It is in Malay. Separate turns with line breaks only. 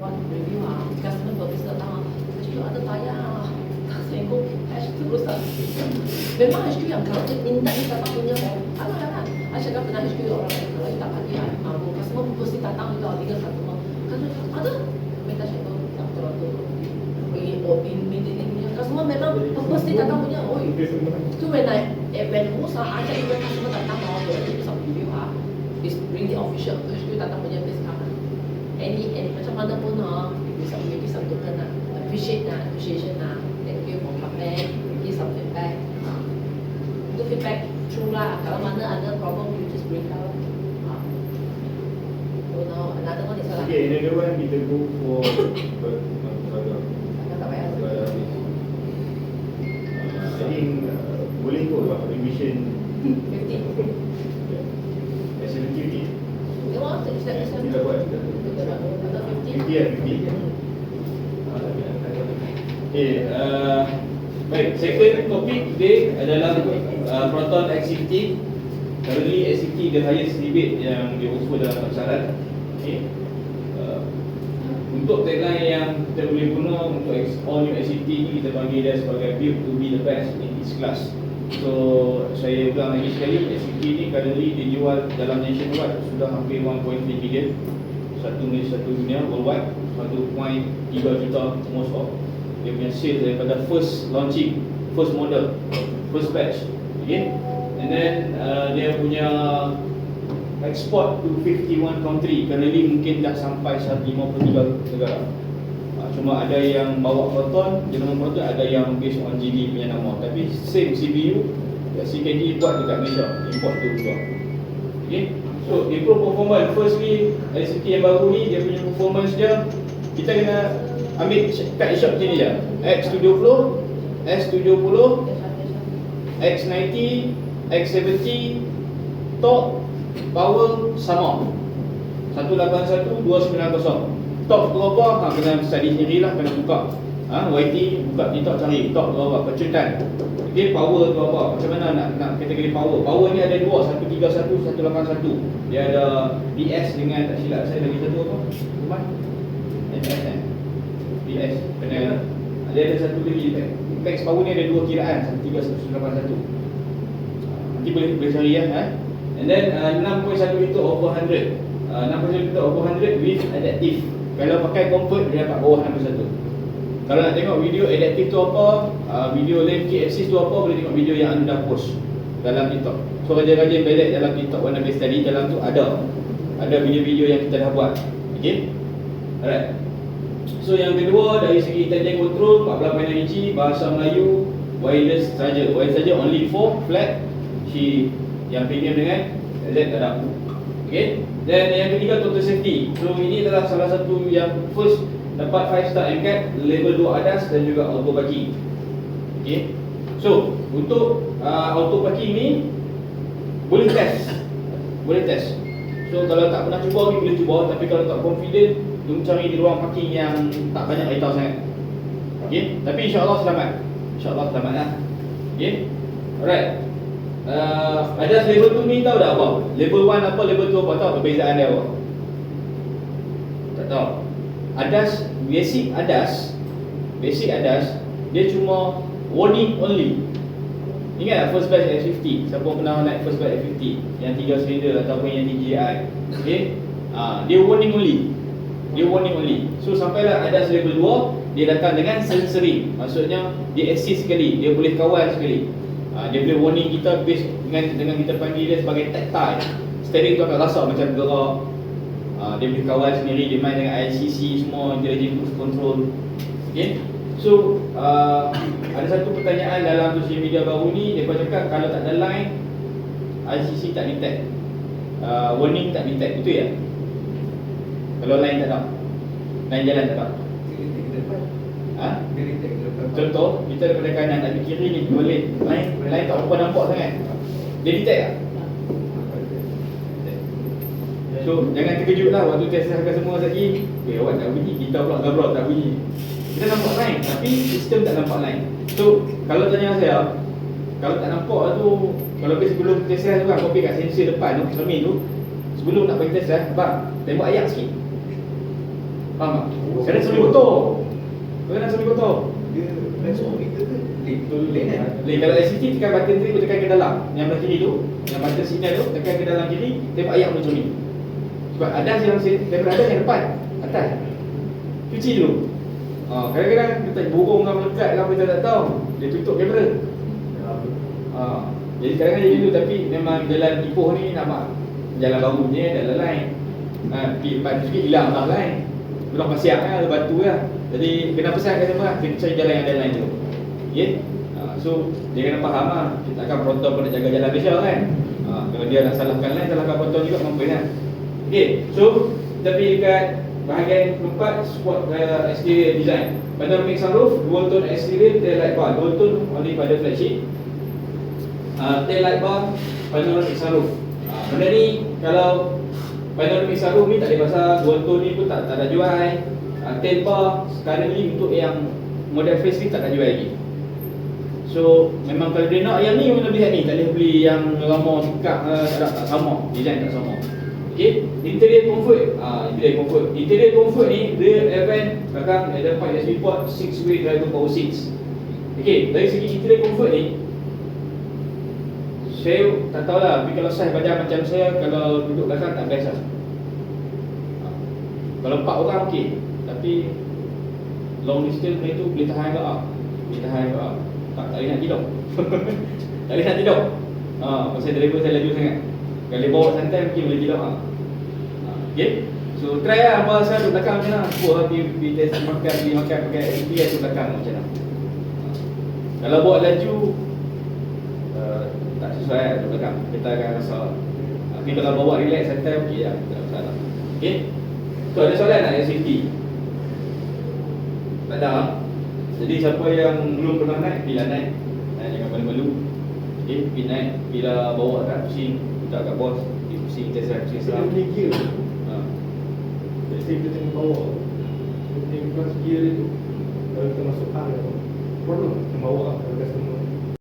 buat review customer service datang, HQ ada tayar, saya go hash terus memang HQ yang kalau minta kita datang punya alah, saya pernah HQ orang lain kalau tak bagi customer mesti datang juga tiga customer, kalau ada minta saya go tak terlalu meeting punya customer memang mesti datang punya, tu when usaha aja even customer datang mau bisa review is really official, HQ datang punya base any macam mana pun bisa maybe something appreciation thank you for comment, give some feedback, itu feedback true lah, kalau mana ada problem you just bring out. So now another one is what?
Okay, another one kita go for
tak payah.
I think boleh kot lah revision
50.
SMQD.
You want to step
Kita buat
ada 50.
50 lah 50. Okay, baik, second topic today adalah Proton X50. Currently X50 the highest rebate yang dia offer dalam pasaran. Okay. Untuk tagline yang kita boleh guna untuk all new X50 ni, kita panggil dia sebagai build to be the best in its class. So saya ulang lagi sekali, X50 ni currently dijual dalam nationwide sudah hampir 1.3 billion, satu dunia worldwide, 1.3 juta most of dia punya sales daripada first launching, first model, first batch. Okay. And then dia punya export to 51 country, currently mungkin dah sampai 53 negara. Cuma ada yang bawa Proton, jenama Proton, ada yang based on GD punya nama, tapi same CPU CKD buat dekat Malaysia, import tu juga. Okay. So improve performance, firstly LCT yang baru ni dia punya performance dia, kita kena ambil kat shop macam ni je. X70 Flow, S70, X90, X70, torque, power sama 181, 290. Torque berapa? Kena study sendirilah, kena buka YT, buka TikTok cari torque berapa, pecutan. Okay, power tu apa? Macam mana nak kategori power? Power ni ada dua, 131, 181. Dia ada BS dengan, tak silap saya lagi satu apa? Rumah? NS BS. Kena dia ada satu lagi max power ni ada dua kiraan, 131, 181. Nanti boleh cari ya. And then 6.1 liter over 100. 6.1 liter over 100 with adaptive. Kalau pakai comfort dia dapat bawah 61. Kalau nak tengok video adaptive tu apa, video lane key assist tu apa, boleh tengok video yang anda dah post dalam TikTok. So rajin-rajin balik dalam TikTok Warna Base tadi, dalam tu ada video-video yang kita dah buat. Okay. Alright. So yang kedua dari segi intelligent control, 14.9 inci, bahasa Melayu, wireless charger. Wireless charger only 4 flat. Yang premium dengan Z ada. Okay. Dan yang ketiga total safety. So ini adalah salah satu yang first dapat 5 star NCAP, level 2 ADAS dan juga auto parking. Okay. So untuk auto parking ni boleh test. So kalau tak pernah cuba ni boleh cuba, tapi kalau tak confident, jom cari di ruang parking yang tak banyak kereta sangat. Okay. Tapi insya-Allah selamat. Lah. Okay. Alright. ADAS level 2 ni tahu dah apa? Level 1 apa, level 2 apa, tahu perbezaan dia apa? Tak tahu. Basic ADAS dia cuma warning only. Ingat tak first batch X50? Siapa pernah naik first batch X50 yang 3 silinder ataupun yang DJI? Okay. Dia warning only. So sampailah ADAS level 2, dia datang dengan sensoring. Maksudnya dia assist sekali, dia boleh kawal sekali. Dia boleh warning kita based dengan kita panggil dia sebagai tactile. Steering tu akan rasa macam gerak. Dia boleh kawal sendiri, dia main dengan ICC semua, intelligent cruise control. Okay. So ada satu pertanyaan dalam social media baru ni, dia cakap kalau tak ada line, ICC tak detect, warning tak detect, betul ya? Kalau line tak ada, line jalan tak ada. Contoh, kita daripada kanan nak pergi kiri ni, boleh line tak berapa nampak sangat, dia detect tak? So jangan terkejut lah waktu test harga semua lagi. Awak tak bunyi, kita pula gabrak tak bunyi. Kita nampak line, tapi sistem tak nampak line. So kalau tanya saya, kalau tak nampak tu, kalau sebelum test tu kan, kopi kat sensor depan tu, cermin tu, sebelum nak pergi test bang, tembak ayat sikit. Faham tak? Kadang sambil kotor. Kadang sambil kotor.
Dia respon kita ke? Lane kan?
Kalau ICT tekan button tu, tekan ke dalam. Yang belah kiri tu, yang button signal tu, tekan ke dalam kiri, tembak ayam macam ni. Sebab ada yang daripada ada yang depan, atas. Cuci dulu. Kadang-kadang kita burung kan melekat kan kita tak tahu. Dia tutup kamera. Jadi kadang-kadang jadi dulu, tapi memang jalan Ipoh ni nampak jalan barunya dah lalai. Pergi depan sikit hilang dah lain. Belum pasiak kan, ada batu kan. Jadi kena pesan kat semua, kita cari jalan yang lain dulu. Okay? So dia kena faham lah. Kita akan penonton pun nak jaga jalan biasa kan. Kalau dia nak salahkan lain, salahkan penonton juga mampu kan. Okay, so tapi dekat bahagian keempat, support exterior design. Panoramic sunroof, dual tone exterior, tail light bar. Dual tone only pada flagship. Tail light bar, panoramic sunroof. Benda ni kalau panoramic sunroof ni tak ada pasal, dual tone ni pun tak ada jual. Tail bar sekarang ni untuk yang model facelift tak ada jual lagi. So memang kalau dia nak yang ni memang lebih ni, tak boleh beli yang lama sikap, tak sama, design tak sama. Okay, interior comfort. Interior comfort ni rear event belakang ada 5 USB port, 6-way driver power seats. Okay, dari segi interior comfort ni saya tak tahulah, tapi kalau saya badan macam saya, kalau duduk belakang tak best lah. Kalau 4 orang okey, tapi long distance ni tu boleh tahan ke boleh tahan ke tak boleh nak tidur. Tak boleh nak tidur. Pasal driver saya laju sangat. Kalau dia bawa santai mungkin boleh tidur. Okay, so try lah apa asal duduk belakang macam mana. Buat pergi test makan pakai GPS tu belakang macam mana. Kalau bawa laju tak sesuai lah duduk belakang, kita akan rasa. Tapi kalau bawa relax santai okey lah, tak ada masalah. Okay, so ada soalan nak yang safety? Tak ada. Jadi siapa yang belum pernah naik, bila naik, jangan malu-malu. Okay, pergi naik, bila bawa kat pusing, letak kat bos, pergi pusing, test pusing
Kita
seram.
punya gear. Let's say kita tengah bawa, kita tengah kelas gear dia tu. Kalau kita masuk hang, problem tengah bawa kalau customer